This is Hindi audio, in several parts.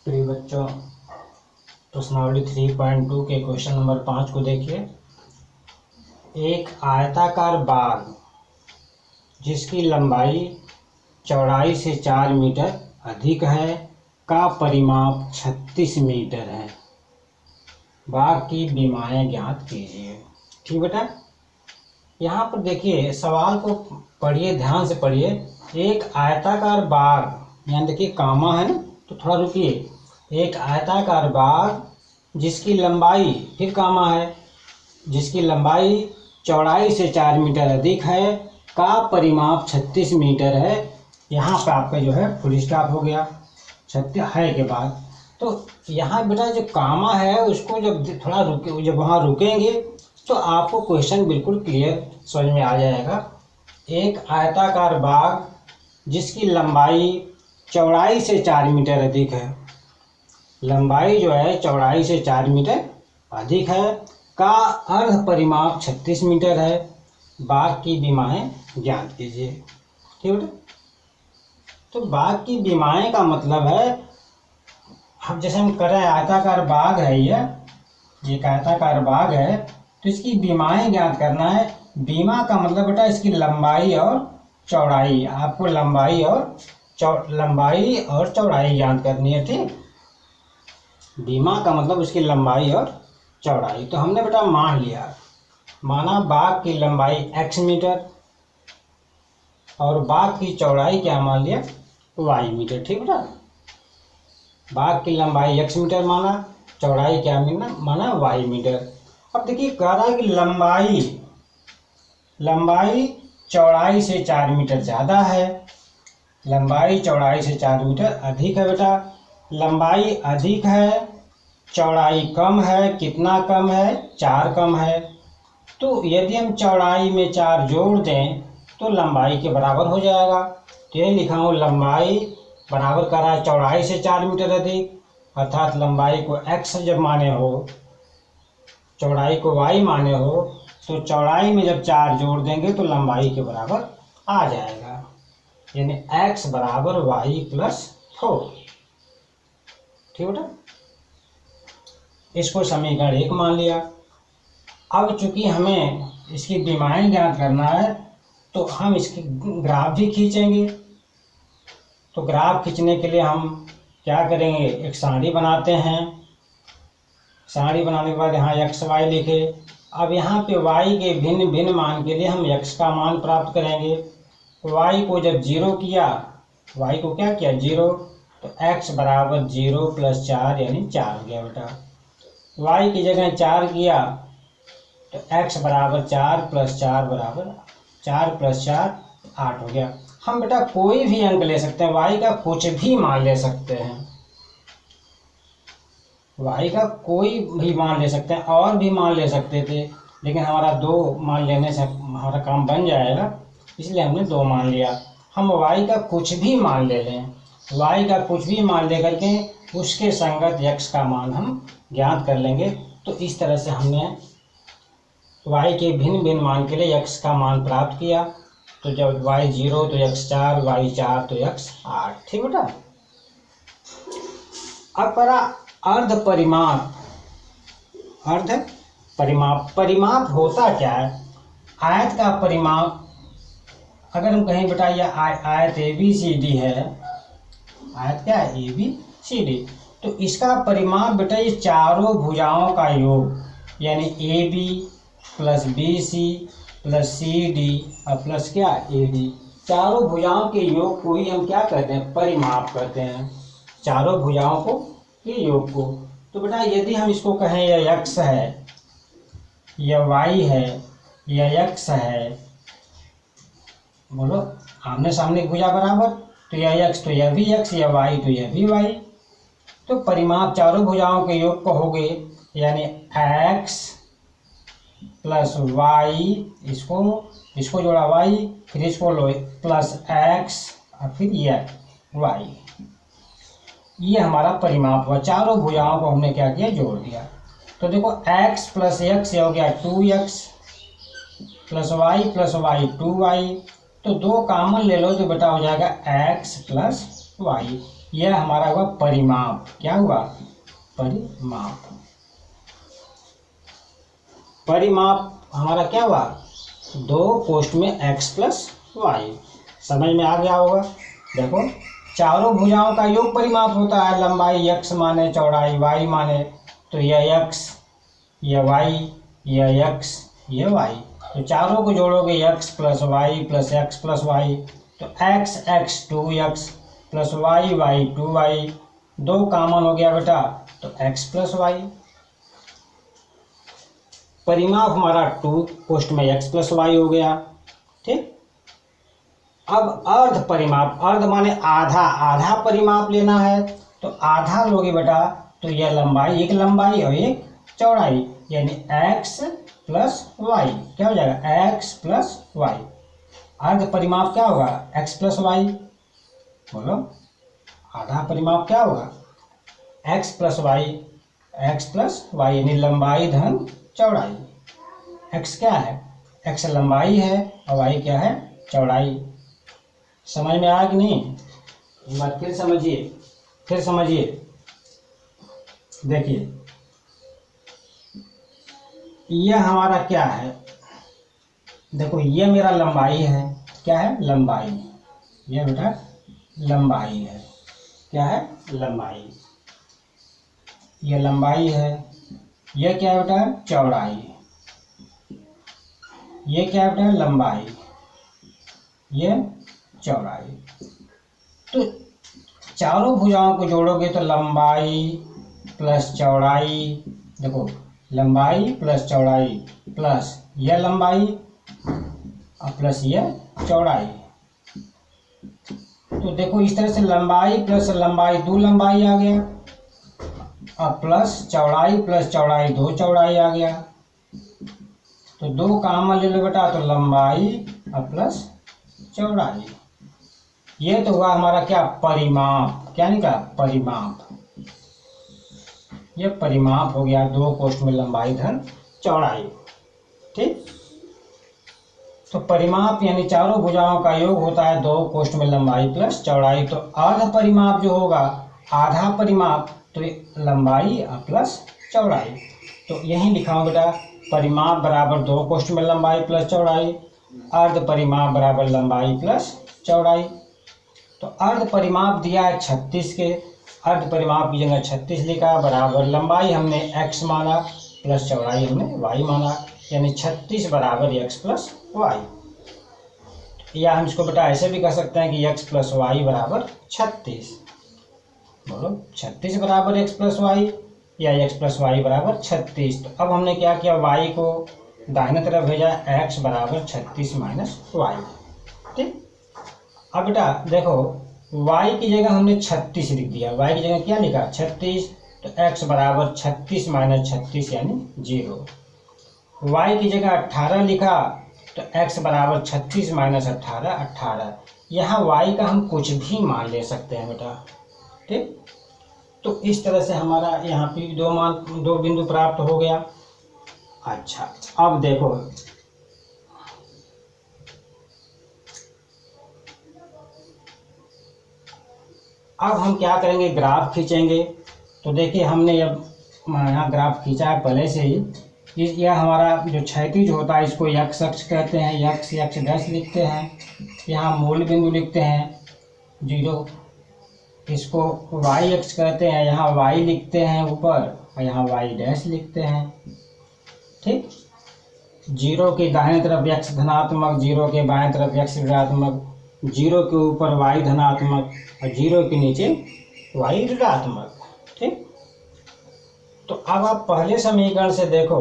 प्रिय बच्चों, प्रश्नावली 3.2 के क्वेश्चन नंबर 5 को देखिए। एक आयताकार बाग जिसकी लंबाई चौड़ाई से 4 मीटर अधिक है का परिमाप 36 मीटर है। बाग की विमाएं ज्ञात कीजिए। ठीक बेटा, यहाँ पर देखिए सवाल को पढ़िए, ध्यान से पढ़िए। एक आयताकार बाग, यानी देखिए कामा है ना, तो थोड़ा रुकिए। एक आयताकार बाग जिसकी लंबाई, फिर कामा है, जिसकी लंबाई चौड़ाई से 4 मीटर अधिक है का परिमाप 36 मीटर है। यहाँ पे आपका जो है फुल स्टॉप हो गया 36 है के बाद। तो यहाँ बेटा जो कामा है उसको जब थोड़ा रुके, जब वहाँ रुकेंगे तो आपको क्वेश्चन बिल्कुल क्लियर समझ में आ जाएगा। एक आयताकार बाग जिसकी लंबाई चौड़ाई से 4 मीटर अधिक है, लंबाई जो है चौड़ाई से 4 मीटर अधिक है का अर्ध परिमाप 36 मीटर है। बाग की विमाएं ज्ञात कीजिए। ठीक है, तो बाग की विमाएं का मतलब है, हम जैसे हम कर रहे हैं आयताकार बाग है, ये एक आयताकार बाग है, तो इसकी विमाएं ज्ञात करना है। विमा का मतलब बेटा इसकी लंबाई और चौड़ाई, आपको लंबाई और चौड़ाई ज्ञात करनी है। ठीक, विमा का मतलब उसकी लंबाई और चौड़ाई। तो हमने बेटा मान लिया, माना बाग की लंबाई x मीटर और बाग की चौड़ाई क्या मान लिया, y मीटर। ठीक बेटा, बाग की लंबाई x मीटर माना, चौड़ाई क्या माना y मीटर। अब देखिए कह रहा है कि लंबाई चौड़ाई से 4 मीटर ज़्यादा है, लंबाई चौड़ाई से 4 मीटर अधिक है। बेटा लंबाई अधिक है, चौड़ाई कम है। कितना कम है? 4 कम है। तो यदि हम चौड़ाई में 4 जोड़ दें तो लंबाई के बराबर हो जाएगा। तो ये लिखा हूँ, लंबाई बराबर कर रहा है चौड़ाई से 4 मीटर अधिक, अर्थात लंबाई को x जब माने हो, चौड़ाई को y माने हो, तो चौड़ाई में जब 4 जोड़ देंगे तो लंबाई के बराबर आ जाएगा, यानी x बराबर y प्लस 4। ठीक बेटा, इसको समीकरण 1 मान लिया। अब चूंकि हमें इसकी विमाएं ज्ञात करना है तो हम इसकी ग्राफ भी खींचेंगे। तो ग्राफ खींचने के लिए हम क्या करेंगे, एक सारणी बनाते हैं। सारणी बनाने के बाद यहाँ x y लिखे। अब यहाँ पे y के भिन्न भिन्न मान के लिए हम x का मान प्राप्त करेंगे। y को जब 0 किया, y को क्या किया 0, तो x बराबर 0 प्लस 4 यानी 4 हो गया बेटा। y की जगह 4 किया तो x बराबर 4 प्लस 4 बराबर 4 प्लस 4 8 हो गया। हम बेटा कोई भी अंक ले सकते हैं, y का कुछ भी मान ले सकते हैं, y का कोई भी मान ले सकते हैं, और भी मान ले सकते थे, लेकिन हमारा 2 मान लेने से हमारा काम बन जाएगा, इसलिए हमने 2 मान लिया। हम y का कुछ भी मान ले लें, y का कुछ भी मान ले करके उसके संगत x का मान हम ज्ञात कर लेंगे। तो इस तरह से हमने y के भिन्न भिन्न मान के लिए x का मान प्राप्त किया। तो जब y 0 तो x 4, y 4 तो x 8। ठीक बेटा, अब परा अर्ध परिमाप होता क्या है? आयत का परिमाप, अगर हम कहें बेटा यह आयत ABCD है, आयत क्या है ABCD, तो इसका परिमाप बेटा ये चारों भुजाओं का योग, यानी AB plus BC plus CD और प्लस क्या AD, चारों भुजाओं के योग को ही हम क्या कहते हैं, परिमाप करते हैं, चारों भुजाओं को के योग को। तो बेटा यदि हम इसको कहें यह x है, यह y है, यह x है, बोलो आमने सामने भुजा बराबर, तो यह x तो यह भी x, यह y तो यह भी y। तो परिमाप चारों भुजाओं के योग को हो गए, यानी x प्लस y, इसको जोड़ा y, फिर इसको लो प्लस x और फिर यह y, ये हमारा परिमाप हुआ। चारों भुजाओं को हमने क्या किया, जोड़ दिया। तो देखो x प्लस x हो गया 2x प्लस y 2y, तो 2 कॉमन ले लो तो बेटा हो जाएगा x प्लस y। यह हमारा हुआ परिमाप। क्या हुआ? परिमाप। परिमाप हमारा क्या हुआ? दो कोष्ठ में x प्लस वाई। समझ में आ गया होगा। देखो चारों भुजाओं का योग परिमाप होता है। लंबाई x माने, चौड़ाई y माने, तो यह x, यह y, यह x, यह y। तो चारों को जोड़ोगे x plus y plus x plus y, तो x x 2x plus y y 2y, दो कॉमन हो गया बेटा, तो x प्लस वाई। परिमाप हमारा 2 कोष्ठ में x प्लस वाई हो गया। ठीक। अब अर्ध परिमाप, अर्ध माने आधा, आधा परिमाप लेना है, तो आधा लोगे बेटा, तो यह लंबाई, एक लंबाई और एक चौड़ाई, यानी x प्लस वाई। क्या हो जाएगा? x plus y. अर्ध परिमाप क्या होगा? x plus y. बोलो आधा परिमाप क्या होगा? x plus y, x plus y, यानी लंबाई धन चौड़ाई। x क्या है? x लंबाई है और y क्या है? चौड़ाई। समझ में आया कि नहीं? एक बार फिर समझिए, फिर समझिए। देखिए यह हमारा क्या है? देखो ये मेरा लंबाई है। क्या है? लंबाई। यह बेटा लंबाई है। क्या है? लंबाई। यह लंबाई है। यह क्या है बेटा? चौड़ाई। यह क्या है बेटा? लंबाई। यह चौड़ाई। तो चारों भुजाओं को जोड़ोगे तो लंबाई प्लस चौड़ाई, देखो लंबाई प्लस चौड़ाई प्लस यह लंबाई और प्लस यह चौड़ाई। तो देखो इस तरह से लंबाई प्लस लंबाई, दो लंबाई आ गया, और प्लस चौड़ाई दो चौड़ाई आ गया। तो दो कॉमन ले लो बेटा, तो लंबाई और प्लस चौड़ाई। ये तो हुआ हमारा क्या? परिमाप। क्या निकला? परिमाप। ये परिमाप हो गया, दो कोष्ठ में लंबाई धन चौड़ाई। ठीक। तो परिमाप यानी चारों भुजाओं का योग होता है दो कोष्ठ में लंबाई प्लस चौड़ाई। तो अर्ध परिमाप जो होगा, आधा परिमाप, तो लंबाई प्लस चौड़ाई। तो यही लिखा हूँ बेटा, परिमाप बराबर दो कोष्ठ में लंबाई प्लस चौड़ाई, अर्ध परिमाप बराबर लंबाई प्लस चौड़ाई। तो अर्ध परिमाप दिया है 36 के, अर्ध परिमाप की जगह 36 लिखा, बराबर लंबाई हमने x माना प्लस चौड़ाई हमने y माना, यानी 36 बराबर x प्लस वाई। या हम इसको बेटा ऐसे भी कह सकते हैं कि x प्लस वाई बराबर 36। बोलो 36 बराबर x प्लस वाई या x प्लस वाई बराबर 36। तो अब हमने क्या किया? y को दाहिने तरफ भेजा, x बराबर 36 माइनस वाई। ठीक। अब बेटा देखो y की जगह हमने 36 लिख दिया, y की जगह क्या लिखा? 36। तो x बराबर 36 माइनस 36 यानी 0। y की जगह 18 लिखा, तो x बराबर 36 माइनस 18 18। यहाँ y का हम कुछ भी मान ले सकते हैं बेटा। ठीक। तो इस तरह से हमारा यहाँ पे दो बिंदु प्राप्त हो गया। अच्छा अब देखो अब हम क्या करेंगे? ग्राफ खींचेंगे। तो देखिए हमने अब यहाँ ग्राफ खींचा है पहले से ही। यह हमारा जो क्षैतिज होता है इसको x अक्ष कहते हैं, x डैश लिखते हैं। यहाँ मूल बिंदु लिखते हैं 0, इसको y अक्ष कहते हैं, यहाँ y लिखते हैं ऊपर और यहाँ y डैश लिखते हैं। ठीक। 0 के दाहिने तरफ x धनात्मक, 0 के बाएं तरफ x ऋणात्मक, 0 के ऊपर y धनात्मक और 0 के नीचे y ऋणात्मक। ठीक। तो अब आप पहले समीकरण से देखो,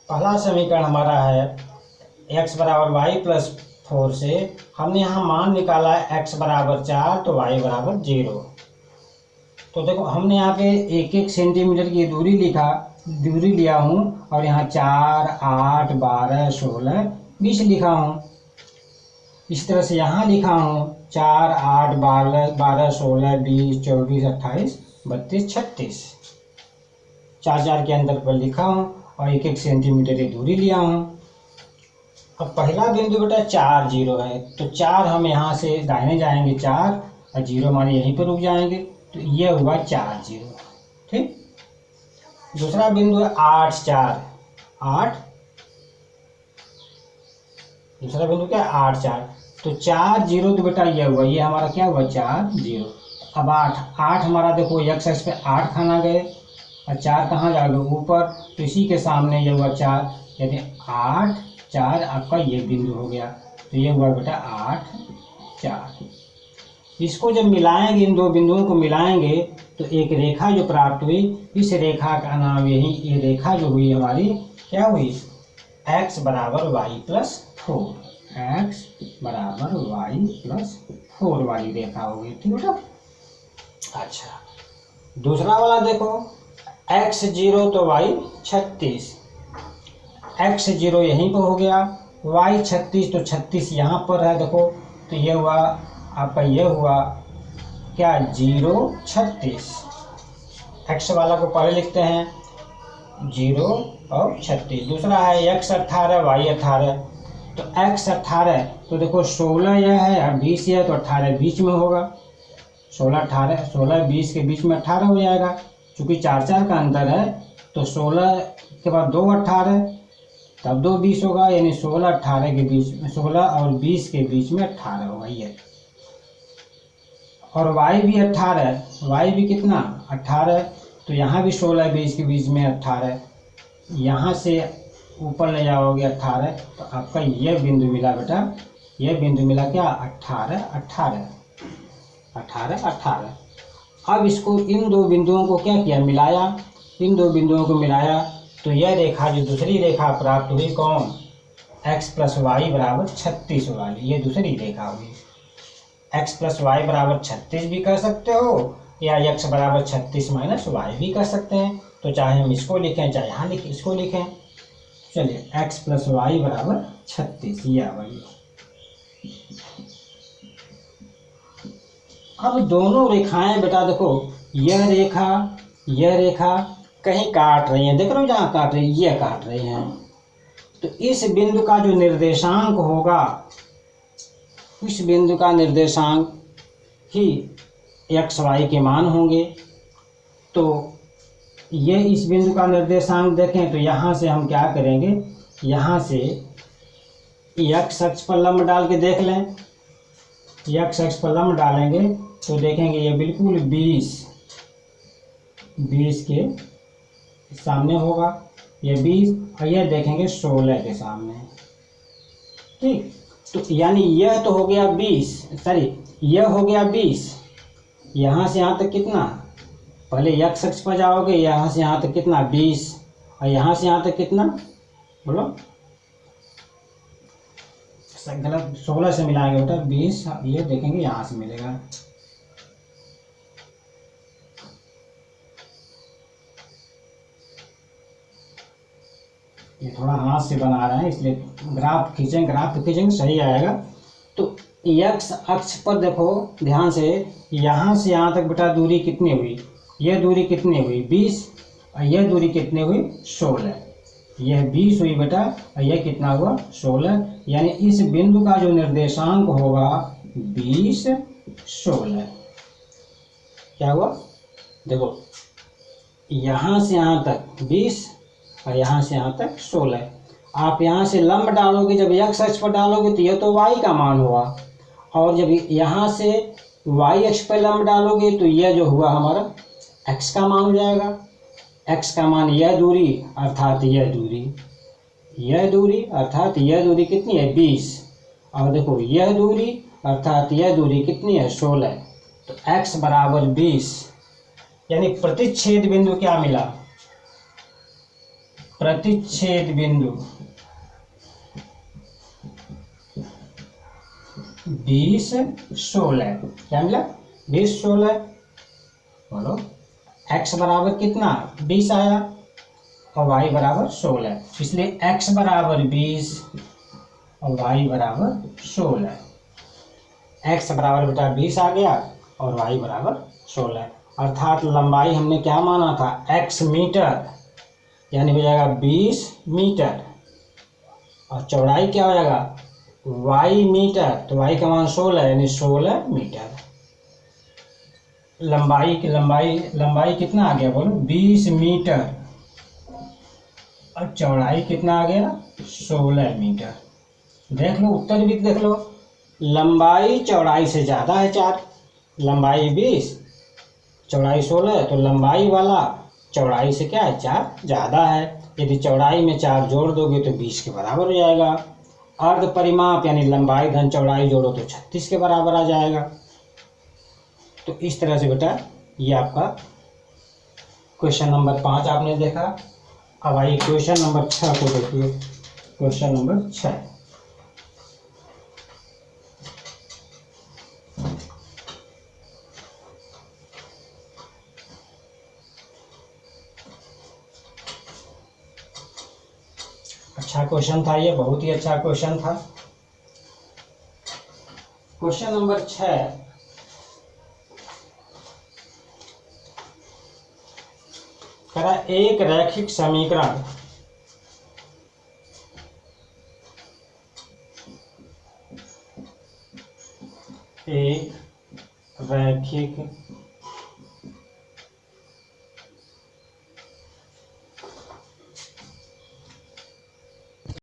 पहला समीकरण हमारा है x बराबर वाई प्लस 4 से हमने यहाँ मान निकाला है x बराबर 4 तो y बराबर 0। तो देखो हमने यहाँ पे 1-1 सेंटीमीटर की दूरी लिया हूँ और यहाँ 4, 8, 12, 16, 20 लिखा हूँ। इस तरह से यहाँ लिखा हूँ 4, 8, 12, 16, 20, 24, 28, 32, 36, 4 के अंदर पर लिखा हूँ और 1-1 सेंटीमीटर की दूरी लिया हूँ। अब पहला बिंदु बेटा 4 0 है, तो 4 हम यहाँ से दाहिने जाएंगे 4 और 0 हमारे यहीं पर रुक जाएंगे। तो ये हुआ 4 0। ठीक, दूसरा बिंदु है 8 4 8, दूसरा बिंदु क्या है 8 4, तो 4 0 तो बेटा ये हुआ, ये हमारा क्या हुआ 4 0। अब 8 हमारा देखो एक्स एक्स पे 8 खाना गए और 4 कहाँ जा गए ऊपर, तो इसी के सामने ये हुआ 4, यानी 8 4 आपका ये बिंदु हो गया, तो ये हुआ बेटा 8 4। इसको जब मिलाएंगे, इन दो बिंदुओं को मिलाएंगे तो एक रेखा जो प्राप्त हुई, इस रेखा का नाम यही, ये रेखा जो हुई हमारी क्या हुई, x बराबर वाई प्लस 4, एक्स बराबर वाई प्लस 4 वाली रेखा हो गई। ठीक बेटा। अच्छा, दूसरा वाला देखो, x 0 तो y 36, x 0 यहीं पर हो गया, y 36 तो 36 यहाँ पर है देखो, तो ये हुआ आपका, ये हुआ क्या 0 36। x वाला को पहले लिखते हैं 0 और 36। दूसरा है x 18 y 18, तो x 18 तो देखो 16 यह है और 20 है, तो 18 बीच में होगा, 16 18 16 20 के बीच में 18 हो जाएगा, चूँकि 4 4 का अंतर है, तो 16 के बाद 2 18 तब 2 20 होगा, यानी 16 18 के बीच में, 16 और 20 के बीच में 18 होगा ये। और y भी 18, y भी कितना 18, तो यहाँ भी 16 20 के बीच में 18, यहाँ से ऊपर ले जाओगे 18, तो आपका ये बिंदु मिला बेटा, ये बिंदु मिला क्या 18 18 18 18। अब इसको, इन दो बिंदुओं को क्या किया, मिलाया, इन दो बिंदुओं को मिलाया, तो यह रेखा जो दूसरी रेखा प्राप्त हुई कौन, x प्लस वाई बराबर 36 वाली, ये दूसरी रेखा हुई। x प्लस वाई बराबर 36 भी कर सकते हो, या x बराबर 36 माइनस वाई भी कर सकते हैं, तो चाहे हम इसको लिखें चाहे यहाँ इसको लिखें। चलिए x प्लस वाई बराबर 36, ये आ गई। अब दोनों रेखाएं बेटा देखो, यह रेखा कहीं काट रही हैं, देख रहे हो जहाँ काट रही है, ये काट रही हैं, तो इस बिंदु का जो निर्देशांक होगा, इस बिंदु का निर्देशांक ही एक्स वाई के मान होंगे। तो ये इस बिंदु का निर्देशांक देखें, तो यहाँ से हम क्या करेंगे, यहाँ से एक्स अक्ष पर लंब डाल के देख लें, एक्स अक्ष पर लंब डालेंगे तो देखेंगे ये बिल्कुल 20 के सामने होगा, ये 20 और ये देखेंगे 16 के सामने। ठीक, तो यानी यह तो हो गया 20, सॉरी यह हो गया 20, यहाँ से यहाँ तक कितना, पहले एक्स अक्ष पर जाओगे, यहाँ से यहाँ तक कितना 20, और यहाँ से यहाँ तक कितना, बोलो गलत, 16 से मिलाएंगे बेटा 20, ये देखेंगे यहाँ से मिलेगा, ये थोड़ा हाथ से बना रहे हैं इसलिए ग्राफ खींचेंगे सही आएगा। तो एक्स अक्ष पर देखो ध्यान से, यहाँ से यहाँ तक बेटा दूरी कितनी हुई, यह दूरी कितनी हुई 20, और यह दूरी कितनी हुई 16, यह 20 हुई बेटा, और यह कितना हुआ 16, यानी इस बिंदु का जो निर्देशांक होगा 20 16। क्या हुआ देखो, यहाँ से यहाँ तक 20 और यहाँ से यहाँ तक 16। आप यहाँ से लंब डालोगे, जब एक्स अक्ष पर डालोगे तो यह तो y का मान हुआ, और जब यहाँ से y अक्ष पर लंब डालोगे तो यह जो हुआ हमारा x का मान हो जाएगा। x का मान यह दूरी अर्थात यह दूरी अर्थात यह दूरी कितनी है 20, और देखो यह दूरी अर्थात यह दूरी कितनी है 16, तो x बराबर 20, यानी प्रतिच्छेद बिंदु क्या मिला, प्रतिच्छेद बिंदु 20 16, क्या मिला 20 16, बोलो x बराबर कितना 20 आया और y बराबर 16, इसलिए x बराबर 20 और y बराबर 16, x बराबर बेटा 20 आ गया और y बराबर 16, अर्थात लंबाई हमने क्या माना था x मीटर, यानी हो जाएगा 20 मीटर, और चौड़ाई क्या हो जाएगा y मीटर, तो y का मान 16 यानी 16 मीटर। लंबाई कितना आ गया बोलो, 20 मीटर। और चौड़ाई कितना आ गया, 16 मीटर। देख लो उत्तर भी देख लो, लंबाई चौड़ाई से ज़्यादा है 4, लंबाई 20 चौड़ाई 16, तो लंबाई वाला चौड़ाई से क्या है 4 ज़्यादा है। यदि चौड़ाई में 4 जोड़ दोगे तो 20 के बराबर हो जाएगा। अर्ध परिमाप यानी लंबाई धन चौड़ाई जोड़ो तो 36 के बराबर आ जाएगा। तो इस तरह से बेटा ये आपका क्वेश्चन नंबर 5 आपने देखा। अब आइए क्वेश्चन नंबर 6 को देखिए। क्वेश्चन नंबर 6, अच्छा क्वेश्चन था ये, बहुत ही अच्छा क्वेश्चन था। क्वेश्चन नंबर 6, कह रहा एक रैखिक समीकरण एक रैखिक